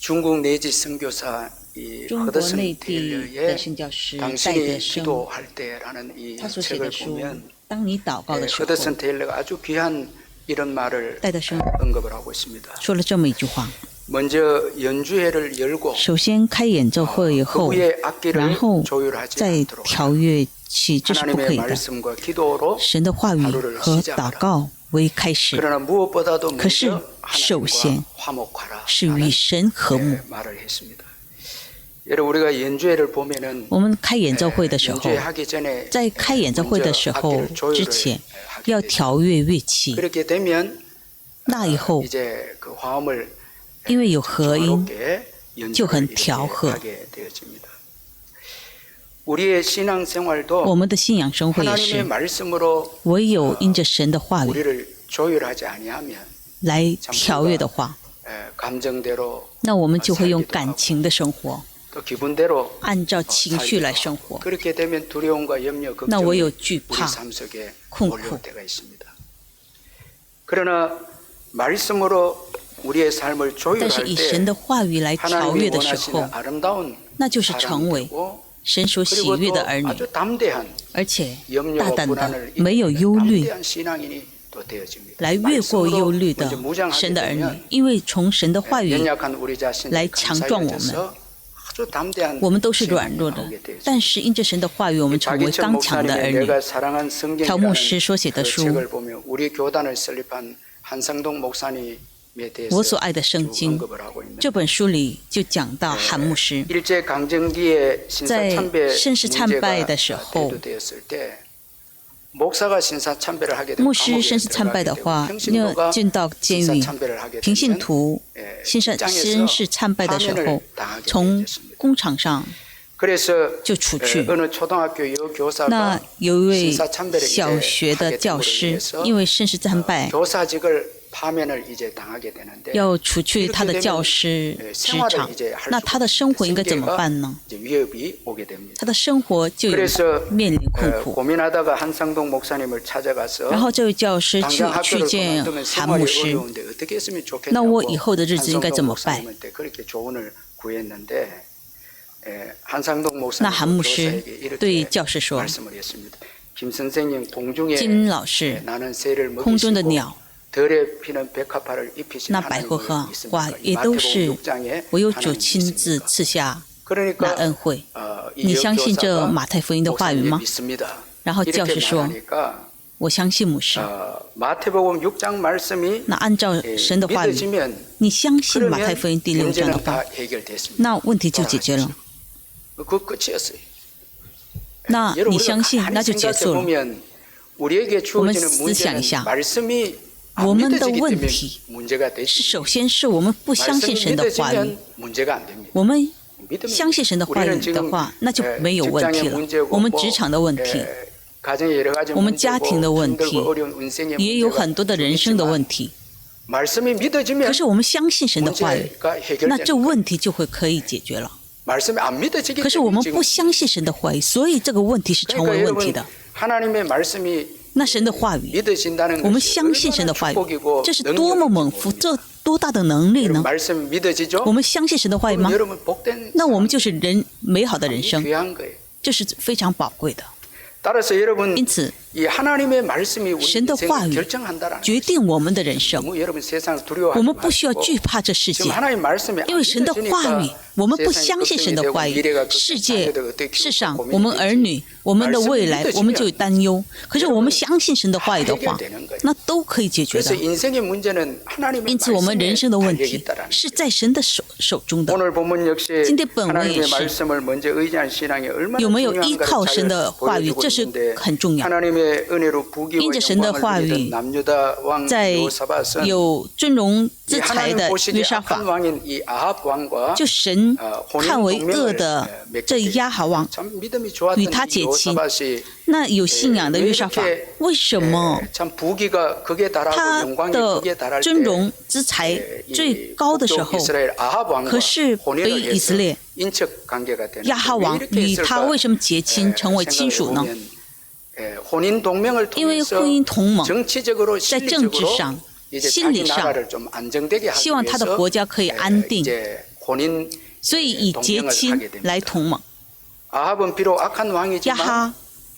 중국 내지 선교사 이 中国 허드슨 内地的 테일러의 宣教师带 당신이 着生， 기도할 때라는 이 他所写的 책을 书 보면 ，当你祷告的时候， 허드슨 테일러가 아주 귀한 이런 말을 戴德生 언급을 하고 있습니다. 说了这么一句话： 먼저 연주회를 열고 首先开演奏会以 그 后， 후에 然 악기를 后 조율하지 再 않도록 调乐器，这是不可 하나님의 以的。 말씀과 기도로 神的话语和祷告为开始， 그러나 무엇보다도 可是 먼저 首先 하나님과 화목하라 是与 하는 神和睦。 말을 했습니다. 여러분 우리가 연주회를 보면은 我们开演奏会的时候， 연주회하기 전에 在开演奏会的时候 악기를 조율을 之前， 하게 要 되죠. 调乐乐器。 그렇게 되면 那以后， 이제 그 화음을 因为有和音， 조화롭게 연주를 就很 이렇게 调和。 하게 되어집니다. 우리의 신앙 我 생활도 们的信仰生活也 하나님의 是， 말씀으로 唯有因着神的话语 우리를 조율하지 아니하면 来调乐的话， 감정대로 那我们就会用感情的生活， 또 기분대로 按照情绪来生活。 그렇게 되면 두려움과 염려, 那唯 걱정이 有惧 우리 怕、 삶 속에 困苦 몰려올 때가 있습니다. 그러나 말씀으로 우리의 삶을 但 조율할 是以 때 神的话语来调乐 하나님이 的时 원하시는 候， 아름다운 那就是成 사람이 为 되고 神所喜 그리고 悦 또 的儿女， 아주 담대한 而且大 염려와 胆的 불안을 没有 이기는 忧虑 담대한 신앙인이 또 되어집니다. 来越过忧虑 말씀으로 的 먼저 무장하게 神的儿女 되면 ，因为从神的话语 연약한 우리 자신을 来强壮我们。 감싸여져서 아주 담대한 我们都是软 신앙이 弱的 나오게 되어집니다. 但是因着神的话语，我们成为 박이천 刚强的儿 목사님의 女。 내가 사랑한 성경이라는 朴牧师所写的 그 书 책을 보면 우리 교단을 설립한 한상동 목사님에 대해서 我所爱的圣 쭉 经 언급을 하고 있는데 这本书里就讲到韩牧师 일제 강점기에 신사참배 在盛世参拜的时候 대두되었을 때 목사가 신사참배를 하게 되면 牧师生死参拜的话，要进到监狱，平信徒绅士参拜的时候，从工厂上 그래서 就出去。 어느 초등학교 여교사가 那有一位 신사참배를 小学的教师，因为盛世参拜， 교사직을 파면을 이제 당하게 되는데 要除去他的教师职场，那他的生活应该怎么办呢？ 이제 위협이 오게 됩니다. 他的生活就有 그래서 面临困苦。 고민하다가 한상동 목사님을 찾아가서 然后这位教师 당장 去 학교를 见 그만두면 韩牧 생활이 师， 어려운데 어떻게 했으면 那我 좋겠냐고 以后的日子应该怎么办？ 목사님한테 그렇게 조언을 구했는데 한상동 那 목사님 韩牧师 교사에게 对 이렇게 教师说 말씀을 했습니다. 김 선생님 공중에 金老师， 나는 새를 空中的 먹이시고 鸟， 들에 피는 백합화를 입히신 那百合 하나님을 花 믿습니까? 也都是 마태복음 6장에 我有主 하나님 亲自 믿습니까? 赐下那 그러니까 恩惠。 이 你相信这 여교사가 马太福音的话语 목사님 吗？ 믿습니다. 然后教 이렇게 师说 말하니까 我相信牧师。 마태복음 6장 말씀이 那按照神的话语， 믿어지면 你相信马太 그러면 福音第6章的 문제는 다 话， 해결됐습니다. 那问题就解决了。 그 끝이었어요. 那你相信，那就结束了。 보면 우리에게 주어지는 문제는 我们思想一下， 말씀이 我 안 们的 믿어지기 问 때문에 题 문제가 是 되지. 首先是我们不相信 말씀이 神的话语。 믿어지면 문제가 안 됩니다. 我们 믿으면 相信神的话语的话，那就没有问题了。我们职场的问题， 가정의 여러 가지 我们家庭的问题， 힘들고 어려운 인생의 也有 문제가 很多的人生的问题。 말씀이 믿어지면 可是我们相信神的话语， 문제가 那这 해결되는 问题就会可以解决了。 말씀이 안 믿어지기 可是我 때문에 们 지금 不相信神的话语，所以这个问题是成 그러니까 为问题 여러분 的。 하나님의 말씀이 那神的话语， 믿으신다는 我们 것이 相信神的 얼마나 话语， 축복이고 这是多么猛福， 능력인지 这多大的能力 여러분 呢？ 말씀 믿어지죠? 我们相信神的话语吗？ 여러분 복된 那我们 사람, 就是美好的人生， 귀한 거예요. 这是非常宝贵的。 따라서 여러분 因此， 이 하나님의 말씀이 우리 神的话 인생을 语 결정한다라는 决定我们的人生。 너무 여러분 세상을 我 두려워하지 们不需要 마시고 惧怕这世界 지금 ， 하나님 말씀이 因为神的话语，我们不相信神的话语，世界、世上，我们儿女，我们的未来，我们就有担忧。可是我们相信神的话语的话，那都可以解决 그래서 的。 인생의 문제는 하나님의 因此，我们人生的问 말씀에 题 달려있다라는 是在神的手中的。 오늘 본문 역시 今天本文也 하나님의 是 말씀을 먼저 의지한 신앙이 얼마나 有没有依 중요한가를 靠神 잘 的话语， 보여주고 这是 있는데 很重要。 하나님의 은혜로 부귀와 因着神的话 영광을 语， 누리던 남유다 왕 在 여호사밧은 有尊荣 이 之才 하나님 的 보시기에 约沙 악한 法， 왕인 이 아합 왕과 就神 혼인 看为恶 동맹을 的 맺게 这 돼. 亚哈王， 참 믿음이 좋았던与他 이 结亲。 여호사밧이 那有信仰的约沙法，为什么 참 부귀가 극에 달하고 他 영광이 的 극에 달할 尊 때 荣之才最高的时 북쪽 候， 이스라엘 아합 왕과 可是 혼인을 北以 해서 色列 인척 관계가 되는 亚哈王 왜 이렇게 与他 했을까? 为什么结亲成为亲属呢？ 혼인 동맹을 因为 통해서 婚姻同盟， 정치적으로 在政治 실리적으로 上、 이제 心 자기 理上， 나라를 좀 안정되게 하기 希望他的 위해서 国家可以安定， 이제 所以以结亲来同盟。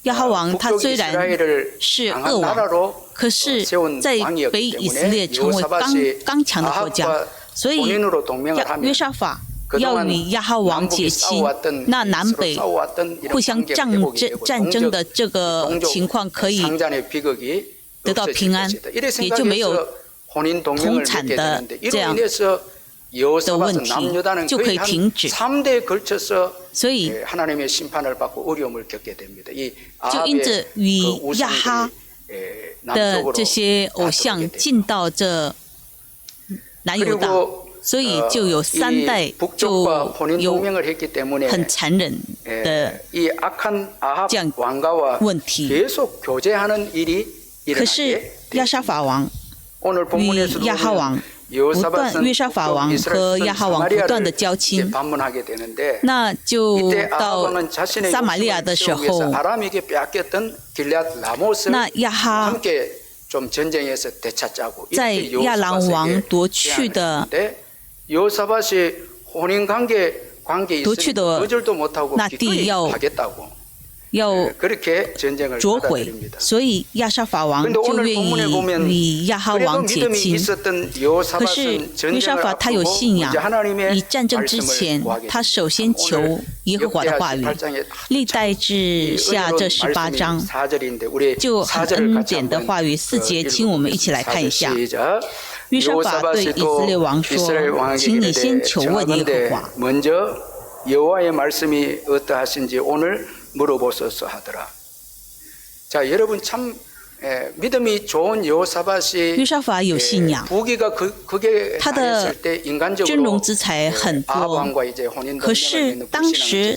亚哈王他虽然是恶王，可是在北以色列成为刚强的国家，所以约沙法要与亚哈王结亲，那南北互相战争的这个情况可以得到平安，也就没有同产的这样的问题，就可以停止。所以就因着与亚哈的这些偶像进到这南犹大，所以就有3代就有很残忍的这样问题。可是亚沙法王与亚哈王约沙法王和亚哈王不断的交亲，那就到撒玛利亚的时候，那亚哈在亚兰王夺去的那地要灼毁，所以亚沙法王就愿意与亚哈王结亲。可是约沙法他有信仰，以战争之前，他首先求耶和华的话语。历代志下这18章就很恩典的话语4节，请我们一起来看一下。约沙法对以色列王说：“请你先求问耶和华。” 물어보소서 하더라. 자, 여러분 참 믿음이 좋은 여호사밧이 约沙法有信仰， 부귀가 극에 다녔을 때 인간적으로 军容之才很多，可是当时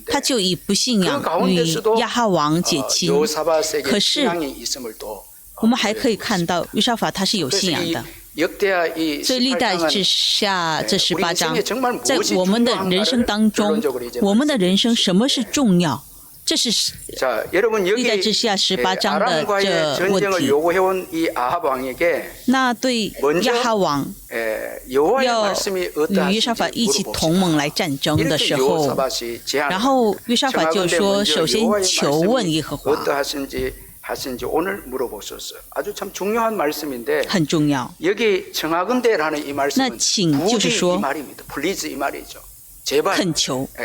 他就以不信仰与亚哈王结亲。可是我们还可以看到约沙法他是有信仰的。所以历代志下这18章，在我们的人生当中，我们的人生什么是重要？这是历代志下18章的这问题。那对亚哈王要与约沙法一起同盟来战争的时候，然后约沙法就说：“首先求问耶和华。” 하신지 오늘 물어보소서. 아주 참 중요한 말씀인데. 很重要. 여기 청하건대라는 이 말씀은 부디 이 말입니다. 플리즈 이 말이죠. 제발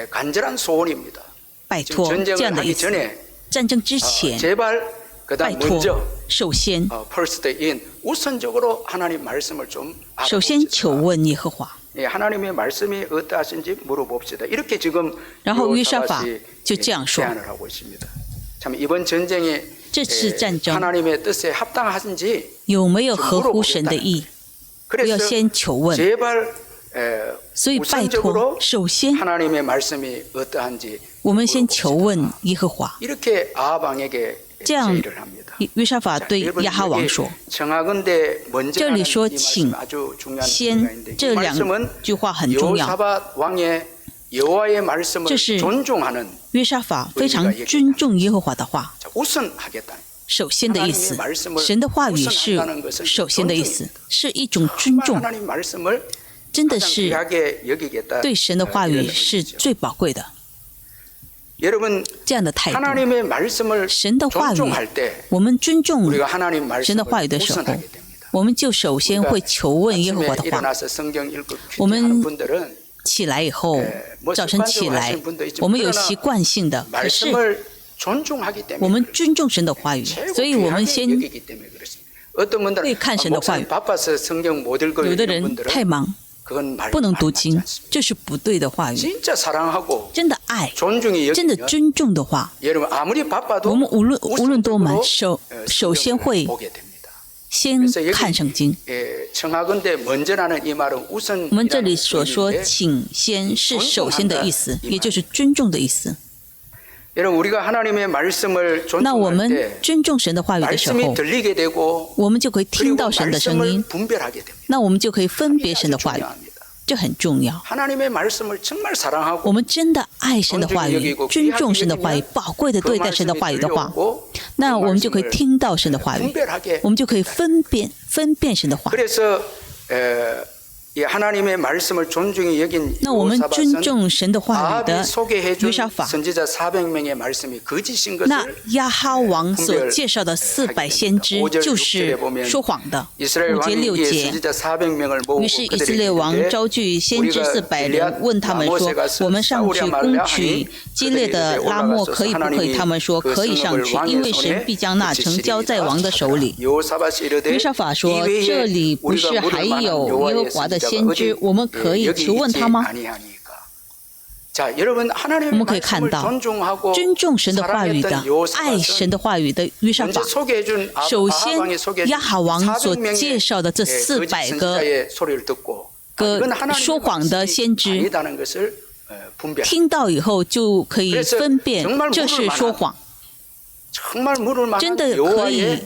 간절한 소원입니다. 拜托 전쟁을 하기 전에 战争之前 제발 그다음 먼저 首先 first in 우선적으로 하나님 말씀을 좀 首先求问耶和华. 하나님의 말씀이 어떠하신지 물어봅시다. 이렇게 지금 然后约沙法就这样说. 제안을 하고 있습니다. 참 이번 전쟁에 这次战争 하나님의 뜻에 합당하신지 有没有合乎神的意？要先求问。 제발 所以拜托，首先 하나님의 말씀이 어떠한지 我们先求问耶和华。 이렇게 아합왕에게 这样 제의를 합니다. 约沙法对亚哈王说：“这里说请先，这2句话很重要。这是约沙法非常尊重耶和华的话。首先的意思，神的话语是首先的意思，是一种尊重，真的是对神的话语是最宝贵的。这样的态度，神的话语，我们尊重神的话语的时候，我们就首先会求问耶和华的话。我们起来以后，早晨起来，我们有习惯性的，可是我们尊重神的话语，所以我们先会看神的话语。有的人太忙，不能读经，这是不对的话语。真的爱，真的尊重的话，我们无论多忙，首先会先看圣经。我们这里所说请先是首先的意思，也就是尊重的意思。那我们尊重神的话语的时候，我们就可以听到神的声音，那我们就可以分别神的话语，这很重要。我们真的爱神的话语，尊重神的话语，宝贵的对待神的话语的话，那我们就可以听到神的话语，我们就可以分辨神的话语。那我们尊重神的话语的约沙法，那亚哈王所介绍的400先知就是说谎的。5节6节，于是以色列王招聚先知400人，问他们说：“我们上去攻取基列的拉末可以不可以？”他们说：“可以上去，因为神必将那城交在王的手里。”约沙法说：“这里不是还有耶和华的先知，我们可以求问他吗？”我们可以看到，尊重神的话语的、爱神的话语的约沙法，首先亚哈王所介绍的这400个说谎的先知，听到以后就可以分辨这是说谎，真的可以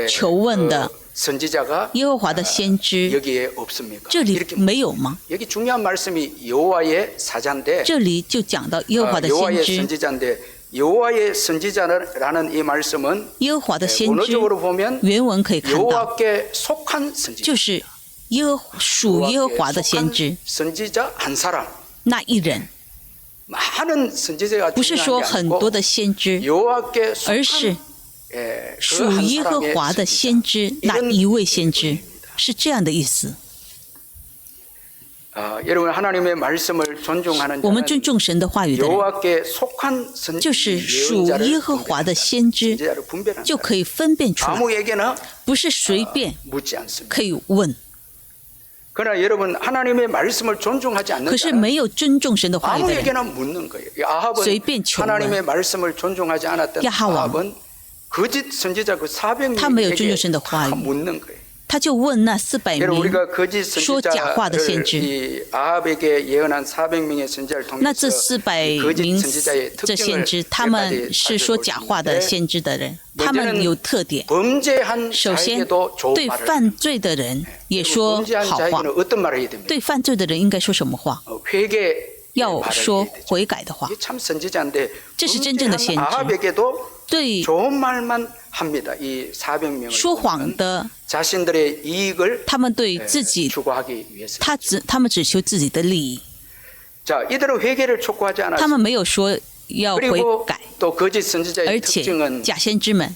求问的耶和华的先知，这里没有吗？这里就讲到耶和华的先知。耶和华的先知，原文可以看到，就是属耶和华的先知那一人，不是说很多的先知，而是属耶和华的先知那一位先知，是这样的意思。我们尊重神的话语的人，就是属耶和华的先知，就可以分辨出来，不是随便可以问。可是没有尊重神的话语的人，随便求问。亚哈王他没有尊重神的话语，他就问那400名说假话的先知。那这400名这先知，他们是说假话的先知的人，他们有特点。首先，对犯罪的人也说好话。对犯罪的人应该说什么话？要说悔改的话。这是真正的先知。对说谎的，他们对自己，他们只求自己的利益，他们没有说要悔改。而且假先知们，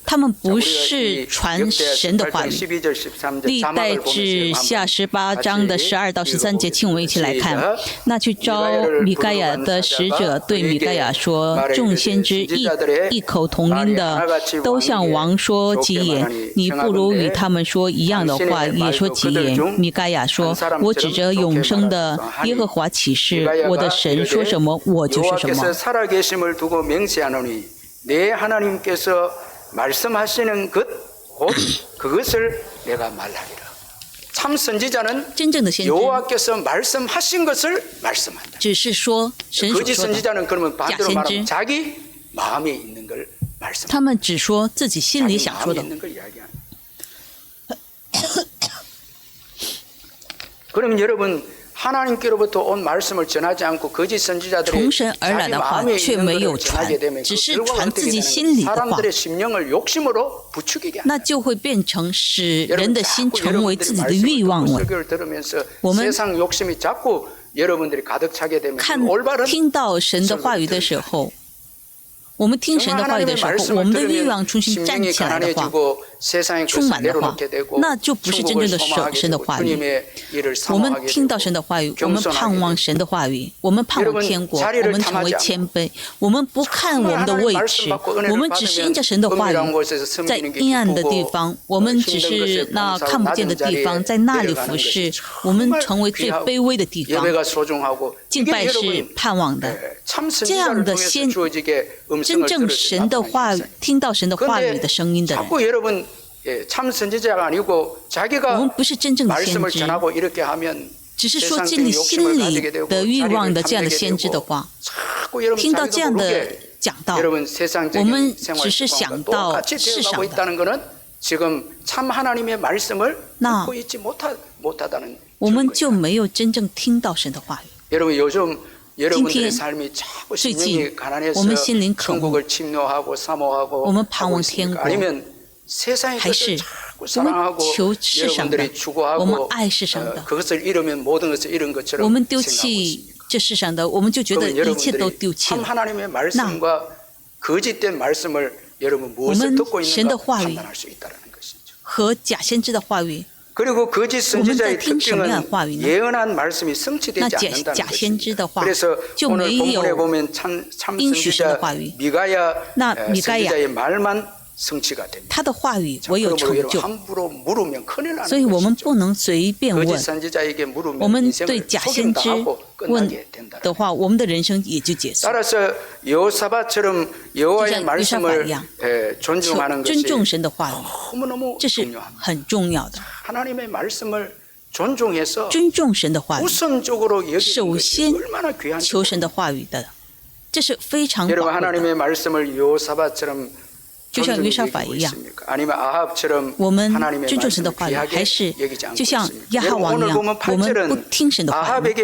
他们不是传神的话语。历代志下18章的12到13节，请我们一起来看。那去召米该亚的使者对米该亚说：“众先知异口同音的都向王说吉言，你不如与他们说一样的话，也说吉言。”米该亚说：“我指着永生的耶和华起誓，我的神说什么，我就说什么。” 내 하나님께서 말씀하시는 것 곧 그것을 내가 말하리라. 참 선지자는 여호와께서 말씀하신 것을 말씀한다. 거짓 선지자는 그러면 반대로 말하면 자기 마음에 있는 걸 말씀한다. 他们只说自己心里想说的。 그러면 여러분 하나님께로부터 온 말씀을 전하지 않고 거짓 선지자들이 자기 마음에 있는 것을 전하게 되면 사람들의 심령을 욕심으로 부추기게 한다. 那就会变成使人的心成为自己的欲望了。我们 세상 욕심이 자꾸 여러분들이 가득 차게 되면 听到神的话语的时候， 我们听神的话语的时候，我们的欲望重新站起来的话，充满的话，那就不是真正的神的话语。我们听到神的话语，我们盼望神的话语，我们盼望天国，我们成为谦卑，我们不看我们的位置，我们只是因着神的话语，在阴暗的地方，我们只是那看不见的地方，在那里服侍，我们成为最卑微的地方。敬拜是盼望的，这样的先。 真正神的话，听到神的话语的声音的人，我们不是真正的先知，只是说尽心里的欲望的这样的先知的话，听到这样的讲道，我们只是想到世上的，那我们就没有真正听到神的话语。 今天，最近我们心灵渴慕，我们盼望天国，还是我们求世上的，我们爱世上的，我们丢弃这世上的，我们就觉得一切都丢弃了。那我们神的话语和假先知的话语，我们在听什么样的话语呢？那假先知的话就没有应许神的话语。那米该亚他的话语唯有成就，所以我们不能随便问。我们对假先知问的话，我们的人生也就结束。就像约沙法一样，尊重神的话语，这是很重要的。尊重神的话语，首先求神的话语的，这是非常宝贵的。就像约沙法一样，我们尊重神的话语，还是就像亚哈王一样，我们不听神的话语。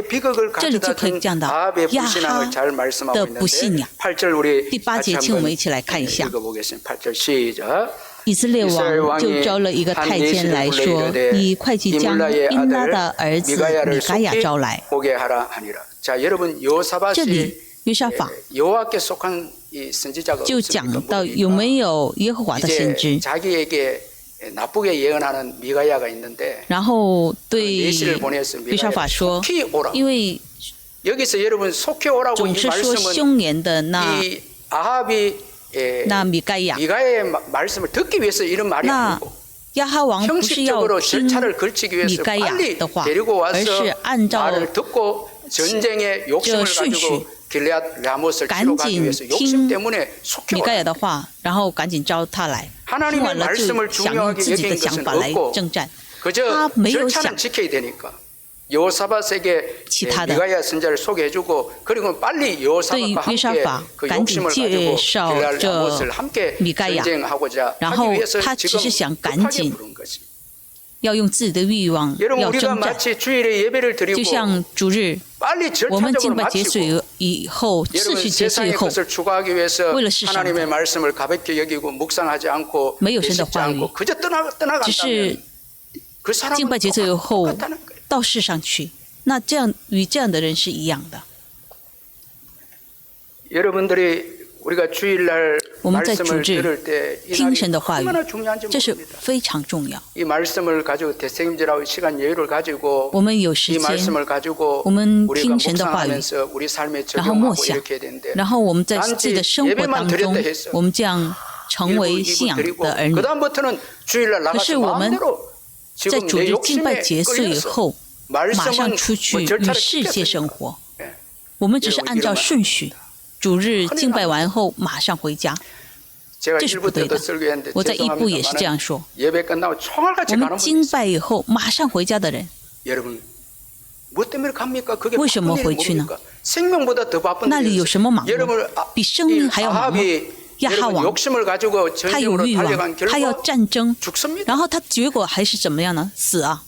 这里就可以讲到亚哈的不信仰。第8节，请我们一起来看一下。以色列王就招了一个太监来说：“你快去将宾拉的儿子米该亚招来。”这里约沙法就讲到有没有耶和华的先知，然后对约沙法说，因为总是说凶言的那米该亚，那亚哈王不是要听米该亚的话，而是按照这顺序赶紧听米该亚的话，然后赶紧招他来。听完了就想用自己的想法来征战，他没有想其他的。对约沙法赶紧介绍这米该亚，然后他只是想赶紧要用自己的欲望要征战，就像主日我们敬拜结束以后，秩序结束以后，为了世上的没有神的话语，只是敬拜结束以后到世上去，那这样与这样的人是一样的。我们在主日听神的话语，这是非常重要。我们有时间，我们听神的话语，然后默想，然后我们在自己的生活当中，我们这样成为信仰的儿女。可是我们在主日敬拜结束以后，马上出去与世界生活，我们只是按照顺序。主日敬拜完后马上回家，这是不对的。我在一部也是这样说。我们敬拜以后马上回家的人，为什么回去呢？那里有什么忙呢？比生命还要忙吗？亚哈王他有欲望，他要战争，然后他结果还是怎么样呢？死啊！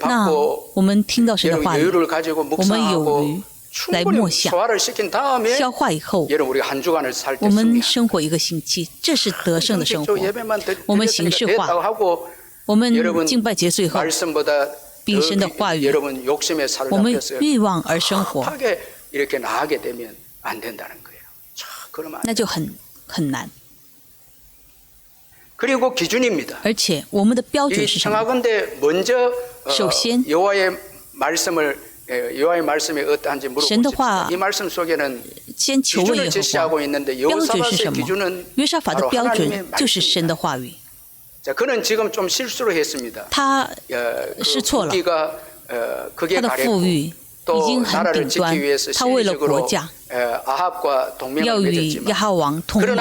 那我们听到神的话语，我们有余来默想消化以后，我们生活一个星期，这是得胜的生活。我们形式化，我们敬拜结束以后比神的话语，我们欲望而生活，那就很难。而且我们的标准是什么？首先神的话先求问耶和华，标准是什么？约沙法的标准就是神的话语。他是错了，他的富裕已经很顶端，他为了国家要与亚哈王同盟，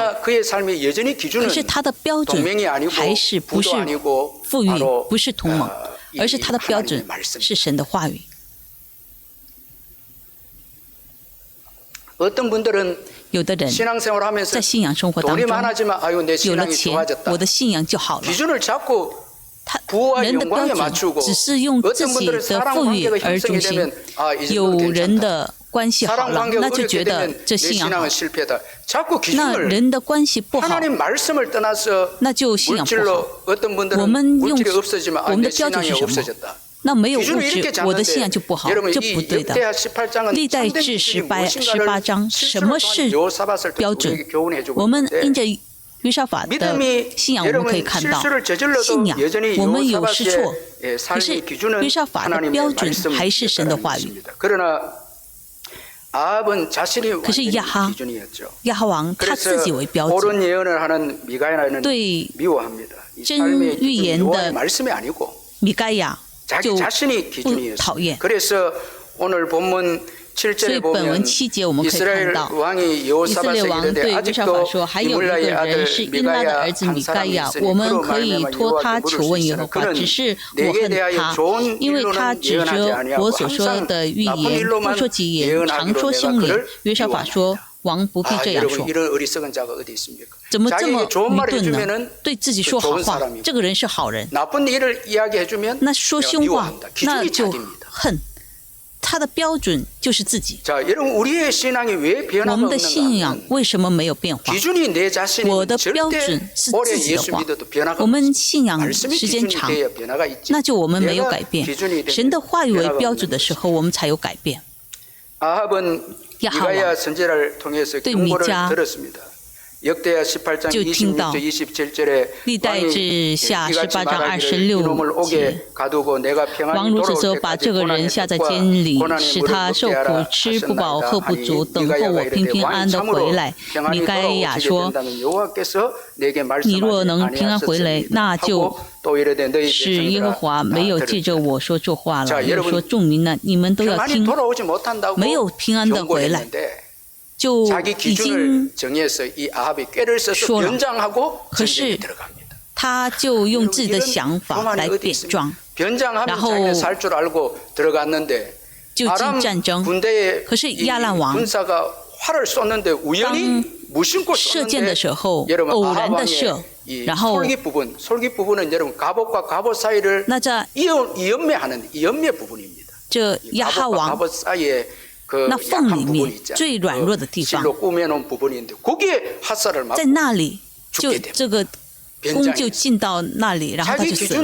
可是他的标准还是不是富裕，不是同盟，而是他的标准是神的话语。有的人在信仰生活当中有了钱，我的信仰就好了。人的标准只是用自己的富裕而中心，有人的关系好了，那就觉得这信仰好。那人的关系不好，那就信仰不好。我们的标准是什么？那没有物质，我的信仰就不好，这不对的。历代志18章，什么是标准？我们因着约沙法的信仰，我们可以看到信仰，我们有失错，可是约沙法的标准还是神的话语。可是亚哈王他自己为标准，对真预言的米该亚就不讨厌。所以本文7节我们可以看到，以色列王对约沙法说：“还有一个人是因拉的儿子米该亚，我们可以托他求问耶和华。只是我恨他，因为他指着我所说的预言，不说吉言，常说凶言。”约沙法说：“王不必这样说。”怎么这么愚钝呢？对自己说好话，这个人是好人。那说凶话，那就恨。他的标准就是自己。我们的信仰为什么没有变化？我的标准是自己的话。我们信仰时间长，那就我们没有改变。神的话语为标准的时候，我们才有改变。亚哈王对米迦就听到历代志下18章26节，王如此说：“把这个人下在监里，使他受苦，吃不饱，喝不足，等候我平平安安的回来。”米该亚说：“你若能平安回来，那就是耶和华没有借着我说这话了。又说众民呢，你们都要听，没有平安的回来。”就已经说了，可是他就用自己的想法来点状，然后就进战争。可是亚兰王当射箭的时候，偶然的射，然后那这亚哈王那缝里面最软弱的地方，在那里就这个弓就进到那里，然后他就死了。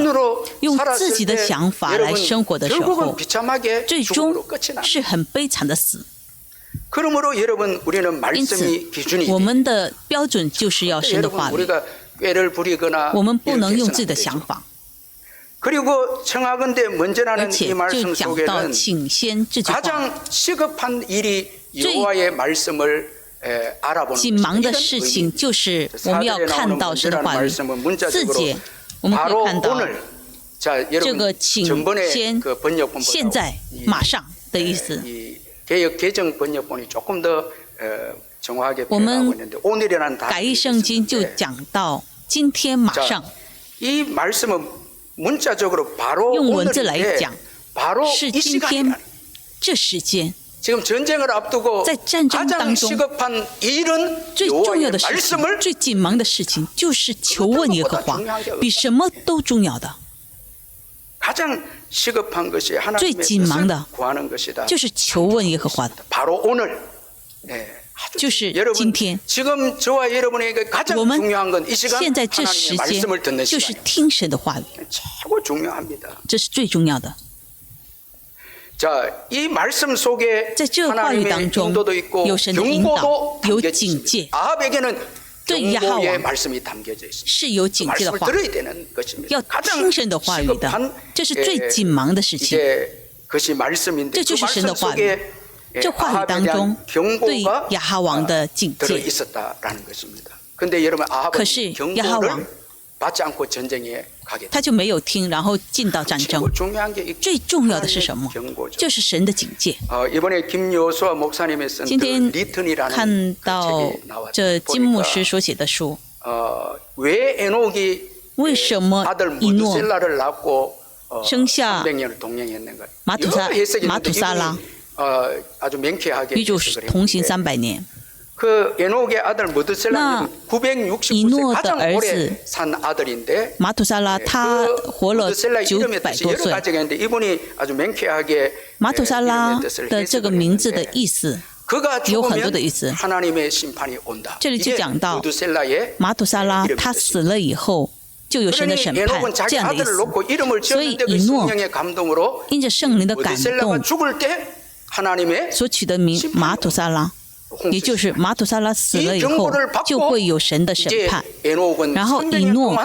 用自己的想法来生活的时候，最终是很悲惨的死。因此，我们的标准就是要神的话语，我们不能用自己的想法。而且就讲到请先这句话，最紧忙的事情就是我们要看到神的话语。4节我们可以看到这个请先现在马上的意思。我们改译圣经就讲到今天马上。用文字来讲，是今天这时间，在战争当中，最重要的事情、最紧忙的事情，就是求问耶和华，比什么都重要的。最紧忙的，就是求问耶和华的。就是今天，我们现在这时间就是听神的话语，这是最重要的。在这话语当中，有神的引导，有警戒。对亚哈王是有警戒的话，要听神的话语的，这是最紧忙的事情。这就是神的话语。这话语当中对亚哈王的警戒，可是亚哈王他就没有听，然后进到战争。最重要的是什么？就是神的警戒。今天看到这金牧师所写的书，为什么以诺生下马土沙拉？与主同行300年。그 에녹의 아들 무드셀라는 969세 가장 오래 산 아들인데 马土沙拉他活了900多岁。 이분이 아주 명쾌하게 马土沙拉的这个名字的意思 有很多的意思。这里就讲到马土沙拉他死了以后就有神的审判这样的意思。所以以诺因着圣灵的感动所取的名马土沙拉，也就是马土沙拉死了以后就会有神的审判。然后以诺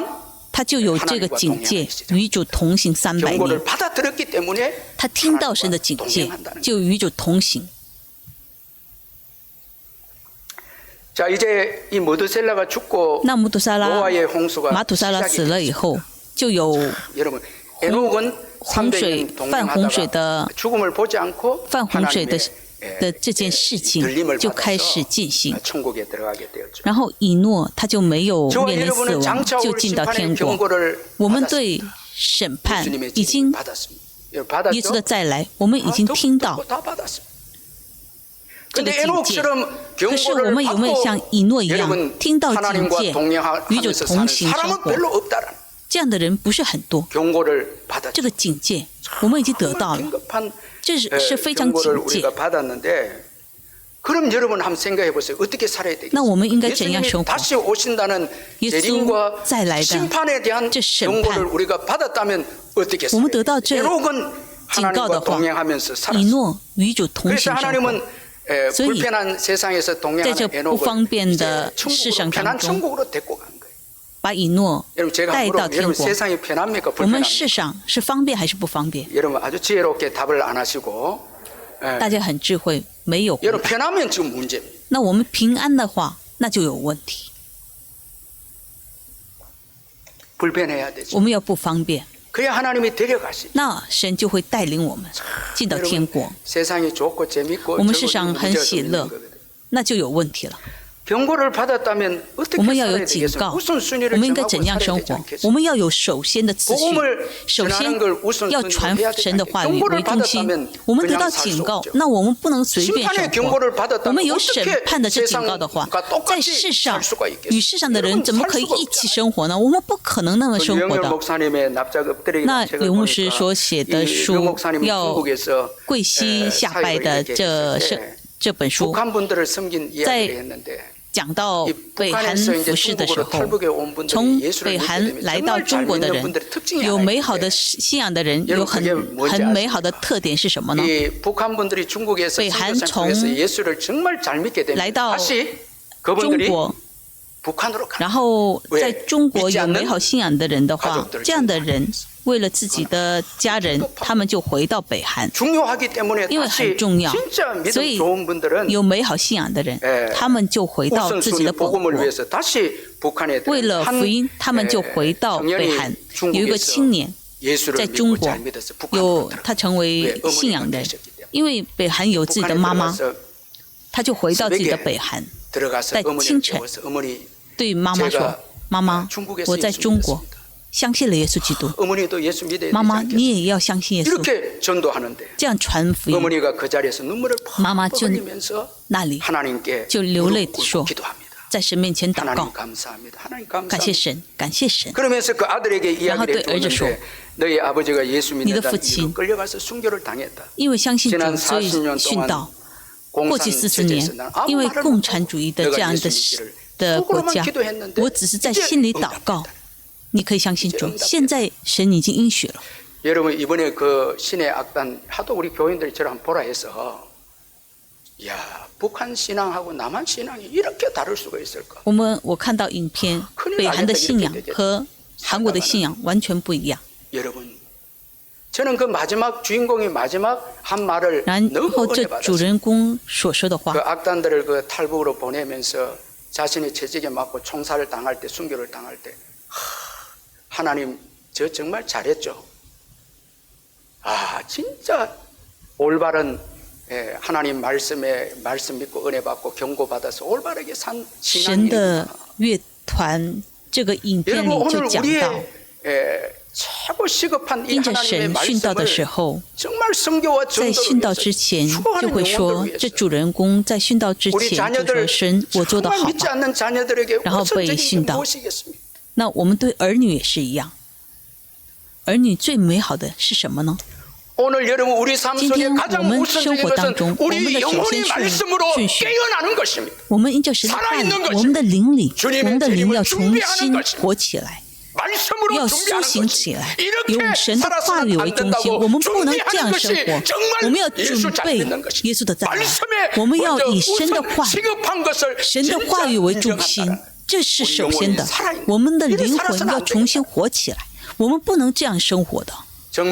他就有这个警戒，与主同行300年。他听到神的警戒，就与主同行。 자 이제 이 무드셀라가 죽고 노아의 홍수가 马土沙拉死了以后，就有 여러분 에녹은 洪水犯洪水的 죽음을 보지 않고 犯洪水的这件事情就开始进行。然后以诺他就没有面临死亡，就进到天国。我们对审判已经耶稣的再来，我们已经听到。 这个警戒，可是我们有没有像以诺一样听到警戒，与主同行生活？这样的人不是很多。这个警戒我们已经得到了，这是非常警戒。那我们应该怎样生活？耶稣再来的这审判，我们得到这警告的话，以诺与主同行生活。 所以，在这不方便的世上当中，把以诺带到天国。我们世上是方便还是不方便？大家很智慧，没有回答。那我们平安的话，那就有问题。我们要不方便。 那神就会带领我们进到天国。我们世上很喜乐，那就有问题了。我们要有警告，我们应该怎样生活？我们要有首先的次序，首先要传神的话语为中心。我们得到警告，那我们不能随便生活。我们有审判的这警告的话，在世上与世上的人怎么可以一起生活呢？我们不可能那么生活的。那刘牧师所写的书要跪膝下拜的这本书，在 讲到北韩服事的时候，从北韩来到中国的人，有美好的信仰的人，有很美好的特点是什么呢？北韩从来到中国，然后在中国有美好信仰的人的话，这样的人 为了自己的家人，他们就回到北韩，因为很重要，所以有美好信仰的人，他们就回到自己的本国。为了福音，他们就回到北韩。有一个青年在中国，他成为信仰的人，因为北韩有自己的妈妈，他就回到自己的北韩，在清晨对妈妈说：“妈妈，我在中国 相信了耶稣基督，妈妈，你也要相信耶稣。这样传福音，妈妈就那里就流泪地说，在神面前祷告，感谢神，感谢神。然后对儿子说，你的父亲因为相信主，所以殉道。过去40年，因为共产主义的这样的国家，我只是在心里祷告。 你可以相信主，现在神已经应许了。 여러분 이번에 그 신의 악단 하도 우리 교인들이 저를 한번 보라 해서, 야 북한 신앙하고 남한 신앙이 이렇게 다를 수가 있을까? 我看到影片，北韩的信仰和韩国的信仰完全不一样。 여러분, 저는 그 마지막 주인공이 마지막 한 말을 然后这主人公所说的话， 그 악단들을 그 탈북으로 보내면서 자신이 채찍에 맞고 총살을 당할 때, 순교를 당할 때. 하나님, 저 정말 잘했죠. 아, 진짜 올바른 하나님 말씀에 말씀 믿고 은혜 받고 경고 받아서 올바르게 산 신앙이구나. 神的乐团这个影片里就讲到，因着神殉道的时候，在殉道之前就会说，这主人公在殉道之前就说：“神，我做得好吧。”然后被殉道。那我们对儿女也是一样。儿女最美好的是什么呢？今天我们生活当中，我们的首先顺序，我们因着神的话语，我们的灵里，我们的灵要重新活起来。要苏醒起来，以神的话语为中心。我们不能这样生活，我们要准备耶稣的再来。我们要以神的话语为中心，这是首先的。我们的灵魂要重新活起来，我们不能这样生活的。我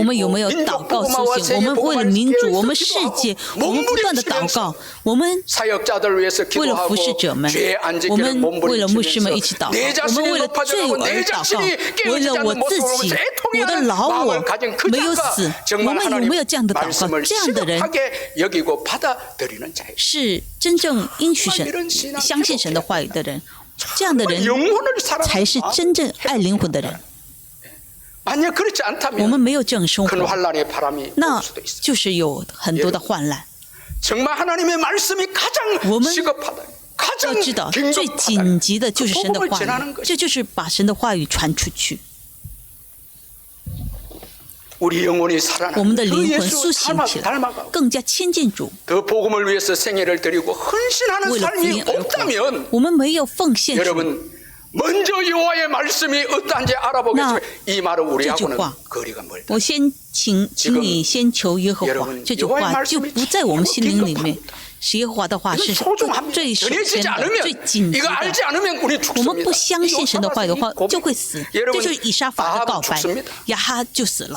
们有没有祷告苏醒？我们为了民主，我们世界，我们不断的祷告。我们为了服侍者们，我们为了牧师们一起祷告。我们为了罪而祷告，为了我自己，我的老我没有死。我们有没有这样的祷告？这样的人是真正应许神、相信神的话语的人。这样的人才是真正爱灵魂的人。我们没有这样生活，那就是有很多的患难。我们要知道，最紧急的就是神的话语，这就是把神的话语传出去。我们的灵魂苏醒起来，更加亲近主。为了福音而活，我们没有奉献主。那这句话，我先请你先求耶和华，这句话就不在我们心灵里面。耶和华的话是最首先的、最紧急的。我们不相信神的话语的话，就会死。这就是以沙法的告白，亚哈就死了。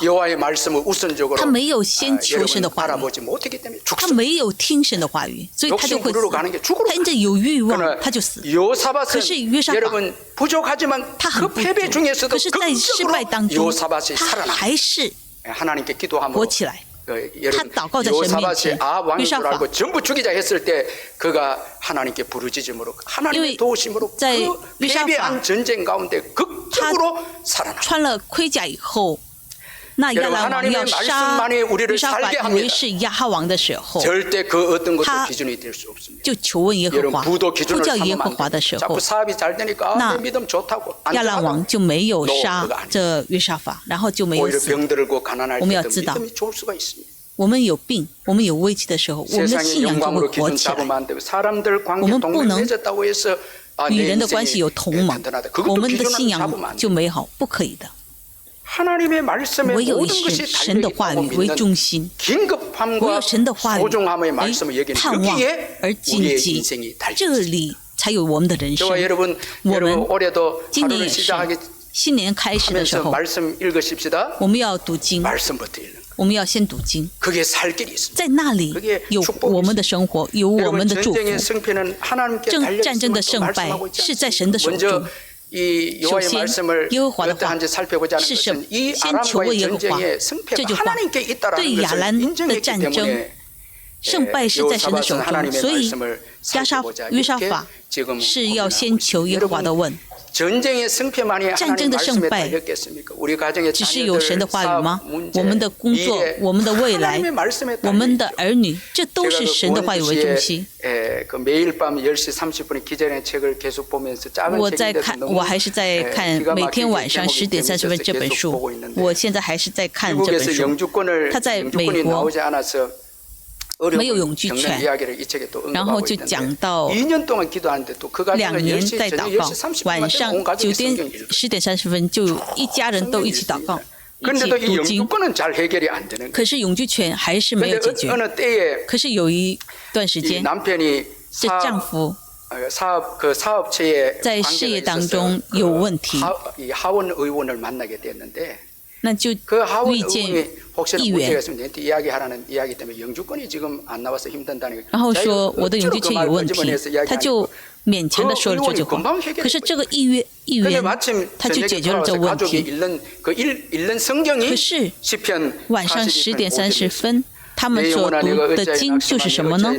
他没有先求神的话语，他没有听神的话语，所以他就会死。他因着有欲望，他就死。可是约沙法他很不足，可是在失败当中，他还是活起来。他祷告在神面前，约沙法，因为在约沙法他穿了盔甲以后，那亚兰王要杀约沙法，以为是亚哈王的时候，他就求问耶和华，呼叫耶和华的时候，那亚兰王就没有杀这约沙法，然后就没有死。我们要知道，我们有病，我们有危机的时候，我们的信仰就会活起来。我们不能与人的关系有同盟，我们的信仰就美好，不可以的。唯有以神的话语为中心，唯有神的话语为盼望而紧急，这里才有我们的人生。我们今年也是新年开始的时候，我们要读经，我们要先读经，在那里有我们的生活，有我们的祝福。战争的胜败是在神的手中。首先，耶和华的话是神，先求问耶和华。这句话对亚兰的战争胜败是在神的手中，所以约沙法是要先求耶和华的问。战争的胜败只是有神的话语吗？我们的工作、我们的未来、我们的儿女，这都是神的话语为中心。我还是在看每天晚上10点30分这本书，我现在还是在看这本书。他在美国没有永居权，然后就讲到2年在祷告，晚上10点30分就一家人都一起祷告，一起读经。可是永居权还是没有解决。可是有一段时间，这丈夫在事业当中有问题，那就遇见议员，然后说我的永居权有问题，他就勉强的说了这句话。可是这个议员他就解决了这个问题。可是晚上10点30分，他们所读的经就是什么呢？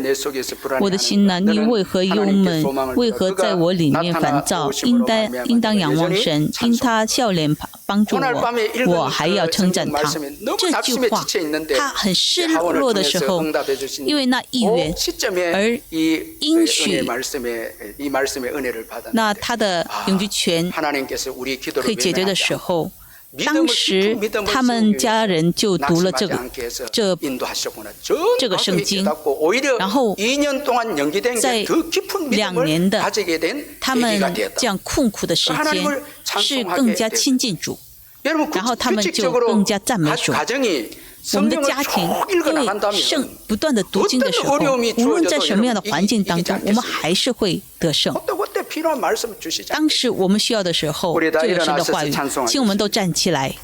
我的心呐，你为何忧闷？为何在我里面烦躁？应当仰望神，因他笑脸帮助我，我还要称赞他。这句话，他很失落的时候，因为那意愿而应许，那他的永居权可以解决的时候，当时他们家人就读了这个圣经，然后在2年的他们这样困苦的时间是更加亲近主，然后他们就更加赞美主。我们的家庭因为不断的读经的时候，无论在什么样的环境当中，我们还是会得胜。当时我们需要的时候，就有神的话语，请我们都站起来。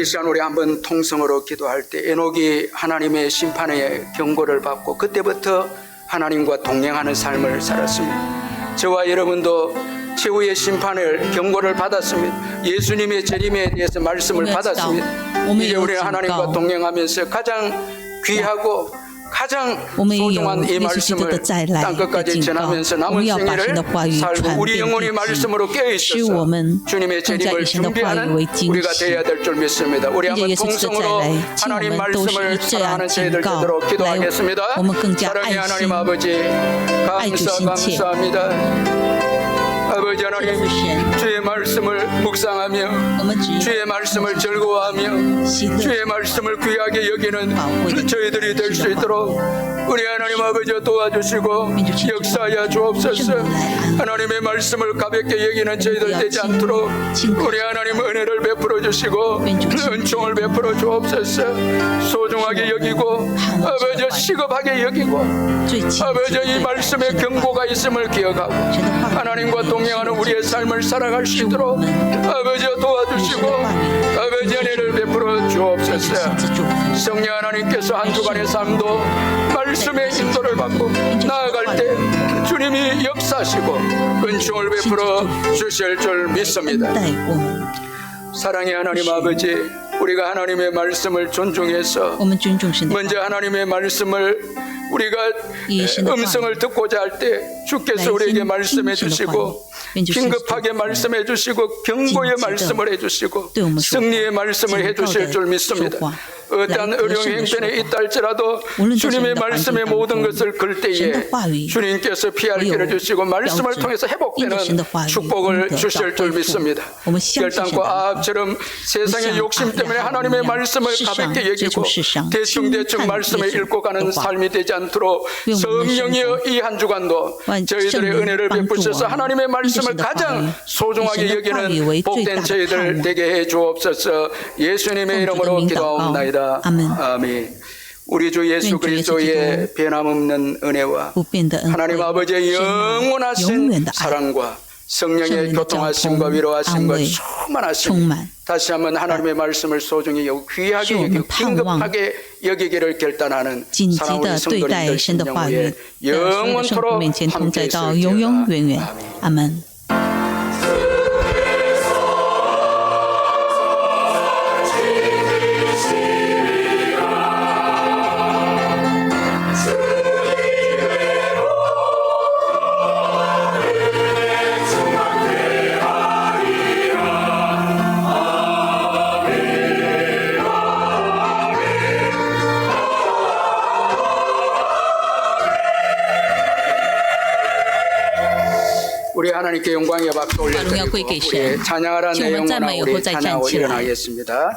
이 시간 우리 한번 통성으로 기도할 때 에녹이 하나님의 심판의 경고를 받고 그때부터 하나님과 동행하는 삶을 살았습니다. 저와 여러분도 최후의 심판을 경고를 받았습니다. 예수님의 재림에 대해서 말씀을 받았습니다. 이제 우리는 하나님과 동행하면서 가장 귀하고 가장 소중한 이 말씀을 땅끝까지 전하면서 남은 생애를 살고 우리 영혼이 말씀으로 깨어있어서 주님의 재림을 준비하는 우리가 되어야 될 줄 믿습니다. 우리 한번 통성으로 하나님 말씀을 사랑하는 저희들 되도록 기도하겠습니다. 사랑의 하나님 아버지 감사합니다. 아버지 하나님 주의 말씀을 묵상하며 주의 말씀을 즐거워하며 주의 말씀을 귀하게 여기는 저희들이 될 수 있도록 우리 하나님 아버지 도와주시고 역사하여 주옵소서. 하나님의 말씀을 가볍게 여기는 저희들 되지 않도록 우리 하나님 은혜를 베풀어 주시고 은총을 베풀어 주옵소서. 소중하게 여기고 아버지 시급하게 여기고 아버지 이 말씀에 경고가 있음을 기억하고 하나님과 동행하는 우리의 삶을 살아갈 수 있도록 아버지 도와주시고 아버지 은혜를 베풀어 주옵소서. 성령 하나님께서 한 주간의 삶도 말씀의 인도를 받고 나아갈 때 주님 주님이 역사하시고 은총을 베풀어 주실 줄 믿습니다. 사랑의 하나님 아버지, 우리가 하나님의 말씀을 존중해서 먼저 하나님의 말씀을 우리가 음성을 듣고자 할 때 주께서 우리에게 말씀해 주시고 긴급하게 말씀해 주시고 경고의 말씀을 해 주시고 승리의 말씀을 해 주실 줄 믿습니다. 어떠한 어려운 행편에 있다 할지라도 주님의 말씀의 모든 것을 걸 때에 주님께서 피할 길을 주시고 말씀을 통해서 회복되는 축복을 주실 줄 믿습니다. 결단코 아합처럼 세상의 욕심 때문에 하나님의 말씀을 가볍게 여기고 대충 말씀을 읽고 가는 삶이 되지 않도록 성령이여 이 한 주간도 저희들의 은혜를 베푸셔서 하나님의 말씀을 가장 소중하게 여기는 복된 저희들 되게 해 주옵소서. 예수님의 이름으로 기도하옵나이다. 아멘. 우리 주 예수 그리스도의 변함없는 은혜와 하나님 아버지의 영원하신 사랑과 성령의 교통하심과 위로하심과 충만하심 다시 한번 하나님의 말씀을 소중히 여기고 귀하게 여기고 긴급하게 여기기를 결단하는 사랑하는 성도님들 심령 위에 영원토록 함께 있을지어다. 아멘. 우리 하나님께 영광의 박수 올려드리고 우리의 찬양하라 내 영혼아 우리 찬양하고 일어나겠습니다.